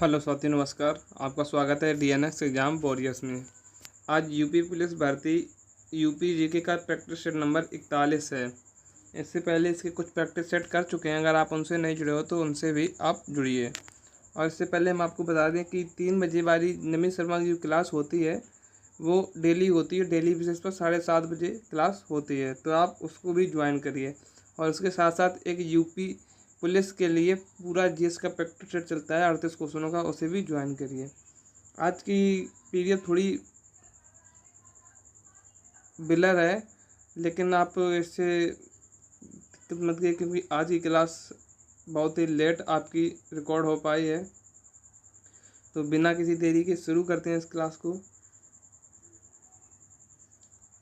Hello साथियों, नमस्कार। आपका स्वागत है डीएनएस एग्ज़ाम वॉरियर्स में। आज यूपी पुलिस भर्ती यूपी जीके का प्रैक्टिस सेट नंबर 41 है। इससे पहले इसके कुछ प्रैक्टिस सेट कर चुके हैं। अगर आप उनसे नहीं जुड़े हो तो उनसे भी आप जुड़िए। और इससे पहले हम आपको बता दें कि 3 बजे वाली नमित शर्मा की जो क्लास होती है वो डेली होती है। डेली बेसिस पर 7:30 बजे क्लास होती है, तो आप उसको भी ज्वाइन करिए। और उसके साथ साथ एक यूपी पुलिस के लिए पूरा जीएस का प्रैक्टिस सेट चलता है 38 क्वेश्चनों का, उसे भी ज्वाइन करिए। आज की पीडीएफ थोड़ी बिलर है, लेकिन आप इससे दिक्कत मत कीजिए क्योंकि आज की क्लास बहुत ही लेट आपकी रिकॉर्ड हो पाई है। तो बिना किसी देरी के शुरू करते हैं इस क्लास को।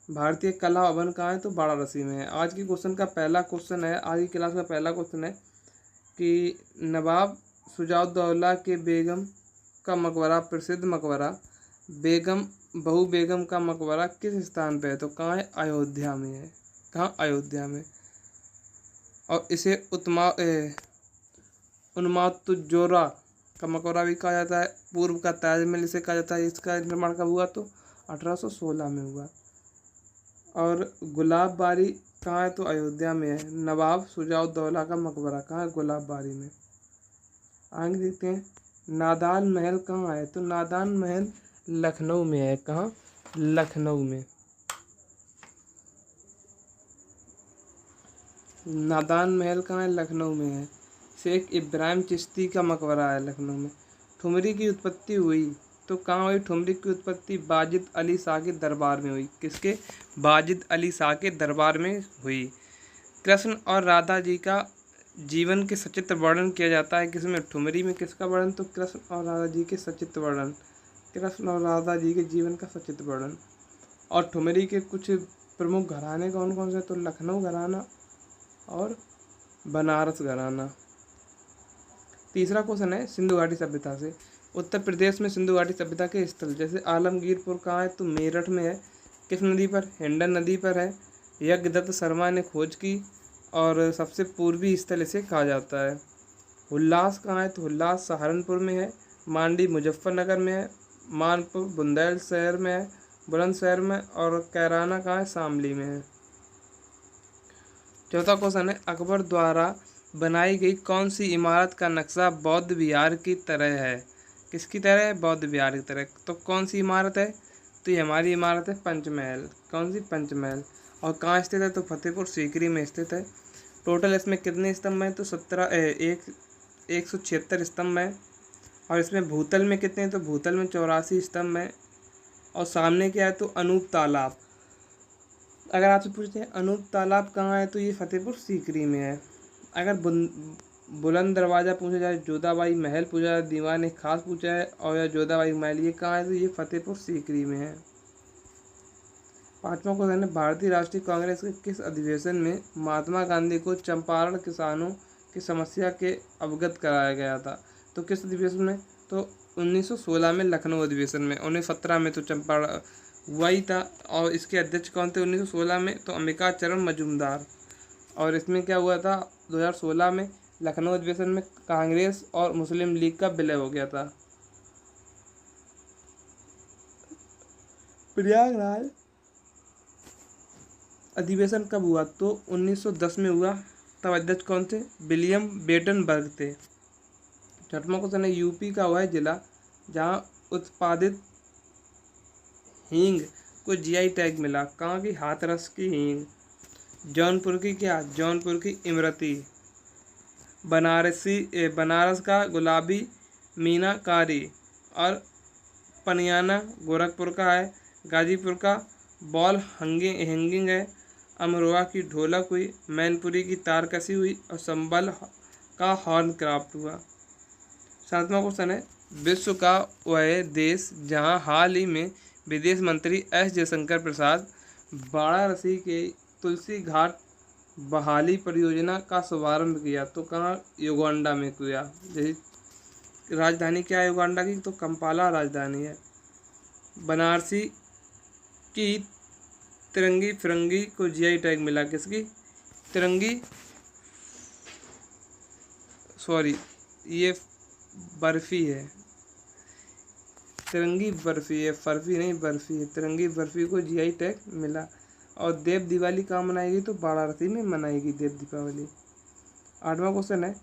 भारतीय कला भवन कहाँ है? तो वाराणसी में है। आज की क्वेश्चन का पहला क्वेश्चन है, आज की क्लास का पहला क्वेश्चन है कि नवाब शुजाउद्दौला के बेगम का मकबरा, प्रसिद्ध मकबरा बेगम बहू बेगम का मकबरा किस स्थान पे है? तो कहाँ है? अयोध्या में है। कहाँ? अयोध्या में। और इसे उन्मादुज्जौरा का मकबरा भी कहा जाता है। पूर्व का ताजमहल इसे कहा जाता है। इसका निर्माण कब हुआ? तो 1816 में हुआ। और गुलाब बारी कहाँ है? तो अयोध्या में है। नवाब शुजाउद्दौला का मकबरा कहाँ है? गुलाब बारी में। आगे देखते हैं, नादान महल कहाँ है? तो नादान महल लखनऊ में है। कहाँ? लखनऊ में। नादान महल कहाँ है? लखनऊ में है। शेख इब्राहिम चिश्ती का मकबरा है लखनऊ में। ठुमरी की उत्पत्ति हुई तो कहाँ हुई? ठुमरी की उत्पत्ति वाजिद अली शाह के दरबार में हुई। किसके? वाजिद अली शाह के दरबार में हुई। कृष्ण और राधा जी का जीवन के सचित्र वर्णन किया जाता है किसमें? ठुमरी में। किसका वर्णन? तो कृष्ण और राधा जी के सचित्र वर्णन। कृष्ण और राधा जी के जीवन का सचित्र वर्णन। और ठुमरी के कुछ प्रमुख घराने कौन कौन से? तो लखनऊ घराना और बनारस घराना। तीसरा क्वेश्चन है सिंधु घाटी सभ्यता से। उत्तर प्रदेश में सिंधु घाटी सभ्यता के स्थल जैसे आलमगीरपुर कहाँ है? तो मेरठ में है। किस नदी पर? हिंडन नदी पर है। यज्ञदत्त शर्मा ने खोज की और सबसे पूर्वी स्थल इसे कहा जाता है। हुल्लास कहाँ है? तो हुल्लास सहारनपुर में है। मांडी मुजफ्फरनगर में है। मानपुर बुंदेलशहर में है, बुलंदशहर में। और कैराना कहाँ है? शामली में है। चौथा क्वेश्चन है, अकबर द्वारा बनाई गई कौन सी इमारत का नक्शा बौद्ध विहार की तरह है? किसकी तरह है? बौद्ध विहार की तरह। तो कौन सी इमारत है? तो ये हमारी इमारत है पंचमहल। कौन सी? पंचमहल। और कहाँ स्थित है? तो फतेहपुर सीकरी में स्थित है। टोटल इसमें कितने स्तंभ हैं? तो 176 स्तंभ हैं। और इसमें भूतल में कितने हैं? तो भूतल में 84 स्तंभ हैं। और सामने क्या है? तो अनूप तालाब। अगर आपसे पूछते हैं अनूप तालाब कहाँ है? तो ये फतेहपुर सीकरी में है। अगर बुलंद दरवाज़ा पूछा जाए, जोधाबाई महल पूछा जाए, दीवान खास पूछा है और या जोधाबाई महल, ये कहाँ है? तो ये फतेहपुर सीकरी में है। पांचवा क्वेश्चन है, भारतीय राष्ट्रीय कांग्रेस के किस अधिवेशन में महात्मा गांधी को चंपारण किसानों की समस्या के अवगत कराया गया था? तो किस अधिवेशन में? तो 1916 में लखनऊ अधिवेशन में। 1917 में तो चंपारण हुआ ही था। और इसके अध्यक्ष कौन थे 1916 में? तो अंबिका चरण मजूमदार। और इसमें क्या हुआ था? 2016 में लखनऊ अधिवेशन में कांग्रेस और मुस्लिम लीग का विलय हो गया था। प्रयागराज अधिवेशन कब हुआ? तो 1910 में हुआ। तब अध्यक्ष कौन थे? विलियम बेटनबर्ग थे। छठवां क्वेश्चन है, यूपी का वह जिला जहाँ उत्पादित हींग को जीआई टैग मिला। कहाँ की? हाथरस की हींग। जौनपुर की क्या? जौनपुर की इमरती। बनारस का गुलाबी मीनाकारी। और पनियाना गोरखपुर का है। गाजीपुर का बॉल हैंगिंग है। अमरोहा की ढोलक हुई। मैनपुरी की तारकसी हुई। और संबल का हॉर्न क्राफ्ट हुआ। सातवां क्वेश्चन है, विश्व का वह देश जहां हाल ही में विदेश मंत्री एस जयशंकर प्रसाद वाराणसी के तुलसी घाट बहाली परियोजना का शुभारंभ किया? तो कहाँ? युगांडा में किया। जैसे राजधानी क्या है युगांडा की? तो कंपाला राजधानी है। बनारसी की तिरंगी फिरंगी को जीआई टैग मिला। किसकी? तिरंगी, सॉरी ये बर्फी है। तिरंगी बर्फी है, बर्फी नहीं बर्फी है, तिरंगी बर्फी को जीआई टैग मिला। और देव दिवाली कहाँ मनाएगी, तो वाराणसी में मनाएगी देव दीपावली। 8वां क्वेश्चन है,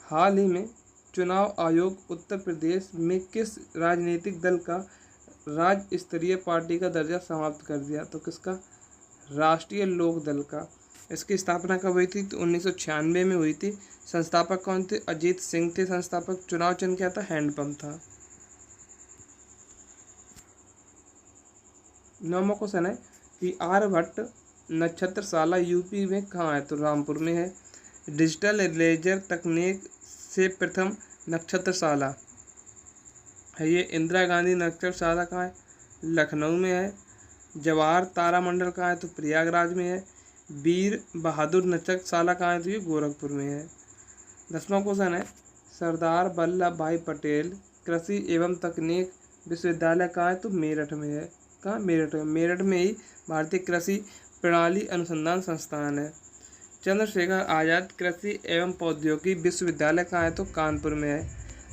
हाल ही में चुनाव आयोग उत्तर प्रदेश में किस राजनीतिक दल का राज्य स्तरीय पार्टी का दर्जा समाप्त कर दिया, तो किसका, राष्ट्रीय लोक दल का। इसकी स्थापना कब हुई थी, तो 1996 में हुई थी। संस्थापक कौन थे, अजीत सिंह थे संस्थापक। चुनाव चिन्ह क्या था, हैंडपंप था। 9वां क्वेश्चन है कि आर्यभट्ट नक्षत्रशाला यूपी में कहाँ है, तो रामपुर में है। डिजिटल लेजर तकनीक से प्रथम नक्षत्रशाला है ये इंदिरा गांधी नक्षत्रशाला कहाँ है, लखनऊ में है। जवाहर तारामंडल कहाँ है, तो प्रयागराज में है। वीर बहादुर नक्षत्रशाला कहाँ है, तो ये गोरखपुर में है। 10वां क्वेश्चन है, सरदार वल्लभ भाई पटेल कृषि एवं तकनीक विश्वविद्यालय कहाँ है, तो मेरठ में है। कहाँ, मेरठ में। मेरठ में ही भारतीय कृषि प्रणाली अनुसंधान संस्थान है। चंद्रशेखर आजाद कृषि एवं प्रौद्योगिकी विश्वविद्यालय कहाँ है, तो कानपुर में है।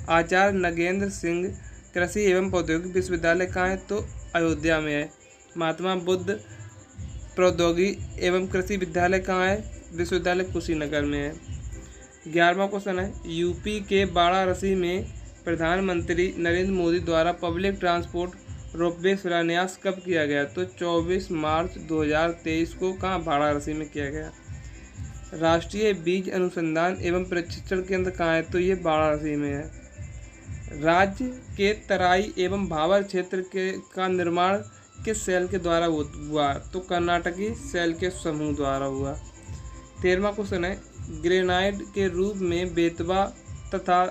आचार्य नगेंद्र सिंह कृषि एवं प्रौद्योगिकी विश्वविद्यालय कहाँ है, तो अयोध्या में है। महात्मा बुद्ध प्रौद्योगिकी एवं कृषि विद्यालय कहाँ है, विश्वविद्यालय कुशीनगर में है। 11वां क्वेश्चन है, यूपी के वाराणसी में प्रधानमंत्री नरेंद्र मोदी द्वारा पब्लिक ट्रांसपोर्ट रोपवे शिलान्यास कब किया गया, तो 24 मार्च 2023 को कहाँ, वाराणसी में किया गया। राष्ट्रीय बीज अनुसंधान एवं प्रशिक्षण केंद्र कहाँ है, तो ये वाराणसी में है। राज्य के तराई एवं भावर क्षेत्र का निर्माण किस सेल के द्वारा हुआ, तो कर्नाटकी सेल के समूह द्वारा हुआ। 13वां क्वेश्चन है, ग्रेनाइट के रूप में बेतवा तथा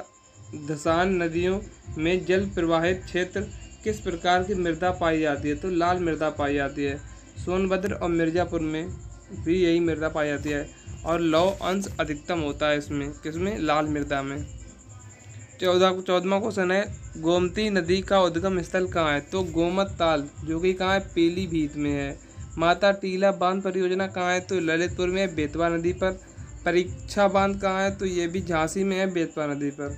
धसान नदियों में जल प्रवाहित क्षेत्र किस प्रकार की मृदा पाई जाती है, तो लाल मृदा पाई जाती है। सोनभद्र और मिर्ज़ापुर में भी यही मृदा पाई जाती है और लौह अंश अधिकतम होता है इसमें, किसमें, लाल मृदा में। 14वां क्वेश्चन है, गोमती नदी का उद्गम स्थल कहाँ है, तो गोमत ताल जो कि कहाँ है, पीलीभीत में है। माता टीला बांध परियोजना कहाँ है, तो ललितपुर में है, बेतवा नदी पर। परीक्षा बांध कहाँ है, तो ये भी झांसी में है, बेतवा नदी पर।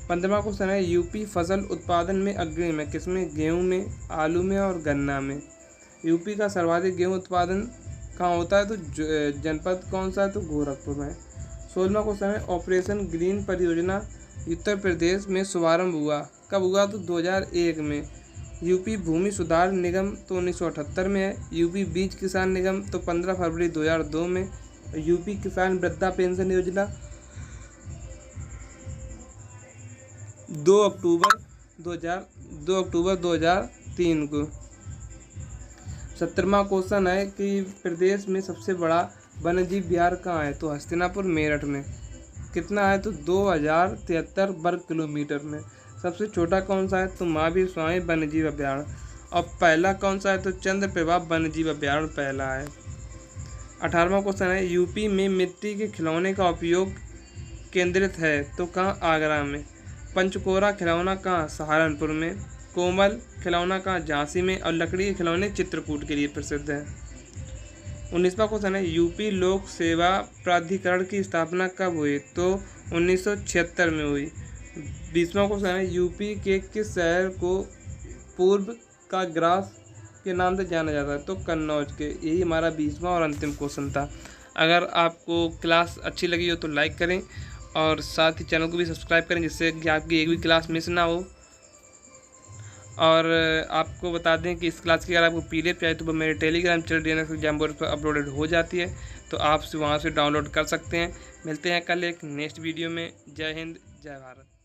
15वां क्वेश्चन है, यूपी फसल उत्पादन में अग्रणी है, किसमें, गेहूं में, आलू में और गन्ना में। यूपी का सर्वाधिक गेहूं उत्पादन कहाँ होता है, तो जनपद कौन सा है, तो गोरखपुर में। 16वां क्वेश्चन है, ऑपरेशन ग्रीन परियोजना उत्तर प्रदेश में शुभारंभ हुआ, कब हुआ, तो 2001 में। यूपी भूमि सुधार निगम तो 1978 में है। यूपी बीज किसान निगम तो 15 फरवरी 2002 में। यूपी किसान वृद्धा पेंशन योजना 2 अक्टूबर 2003 को। 17वां क्वेश्चन है कि प्रदेश में सबसे बड़ा वन्यजीव विहार कहाँ है, तो हस्तिनापुर मेरठ में। कितना है, तो 2073 वर्ग किलोमीटर में। सबसे छोटा कौन सा है, तो महावीर स्वामी वन्यजीव अभयारण्य। और पहला कौन सा है, तो चंद्रप्रभा वन्यजीव अभयारण्य पहला है। 18वां क्वेश्चन है, यूपी में मिट्टी के खिलौने का उपयोग केंद्रित है, तो कहाँ, आगरा में। पंचकोरा खिलौना कहाँ, सहारनपुर में। कोमल खिलौना कहाँ, झांसी में। और लकड़ी के खिलौने चित्रकूट के लिए प्रसिद्ध हैं। 19वां क्वेश्चन है, यूपी लोक सेवा प्राधिकरण की स्थापना कब हुई, तो 1976 में हुई। 20वां क्वेश्चन है, यूपी के किस शहर को पूर्व का ग्रास के नाम से जाना जाता है, तो कन्नौज के। यही हमारा 20वां और अंतिम क्वेश्चन था। अगर आपको क्लास अच्छी लगी हो तो लाइक करें और साथ ही चैनल को भी सब्सक्राइब करें, जिससे कि आपकी एक भी क्लास मिस ना हो। और आपको बता दें कि इस क्लास की अगर आपको PDF चाहिए तो वो मेरे Telegram channel DNS exam board पर अपलोडेड हो जाती है, तो आप वहाँ से डाउनलोड कर सकते हैं। मिलते हैं कल एक नेक्स्ट वीडियो में। जय हिंद, जय भारत।